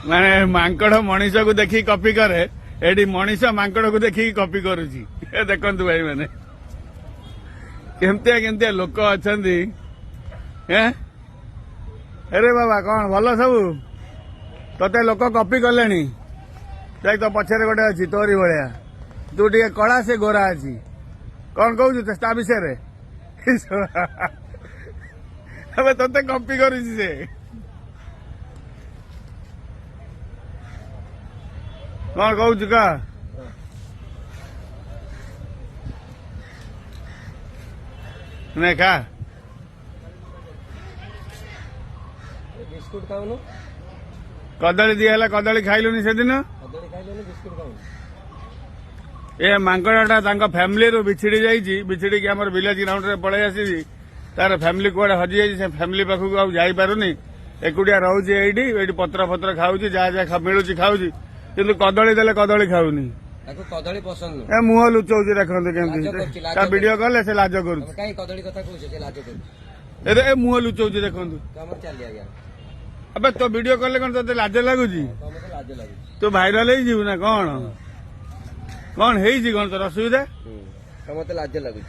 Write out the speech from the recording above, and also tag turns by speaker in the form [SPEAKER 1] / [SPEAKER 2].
[SPEAKER 1] माने मांकड़ मनीष को देखी कॉपी करे एडी मनीष मांकड़ को देखी कॉपी करुची देखंतु भाई माने केमतिया केमतिया लोक अछंती अरे बाबा कौन भल सब तते लोक कॉपी कलेनी देख तो पछरे गोटे अच्छी तोरी भाया तू टे कड़ा से गोरा अच्छी कौन कहू ता विषय रे तते कॉपी करुची से कौन कहू का नहीं खा
[SPEAKER 2] बिस्कुट खाऊनु
[SPEAKER 1] कदली दिया कदली खाइलुनी से दिन
[SPEAKER 2] कदली खाइलुनी बिस्कुट खाऊनु
[SPEAKER 1] ए मांकड़ाटा तांका फैमिली रू बिछिड़ी जाइछि बिछिड़ी के हमर विलेज ग्राउंड रे पळै आसी तार फैमिली कोडे हजि जाइछि से फैमिली पाखु आ जाई पारुनी एकुडिया रहउछि एडी पत्र फत्र खाउछि जा जा मिलुछि खाउछि किंतु कदली देले कदली खाउनी
[SPEAKER 2] ताको कदली पसंद न
[SPEAKER 1] ए मुह लुचौछि देखंतु केमति ता वीडियो कले से लाज करूछि
[SPEAKER 2] काई कदली कथा कहू से लाज करू
[SPEAKER 1] ए मुह लुचौछि देखंतु
[SPEAKER 2] हमर चली आ गया
[SPEAKER 1] अबे तो वीडियो कले कोन तते लाज लागुछि
[SPEAKER 2] तमे तो लाज लागु
[SPEAKER 1] तू वायरल हेइ जीव ना कोन हेइ जी कोन तो असुविधा
[SPEAKER 2] तमे तो लाज लागु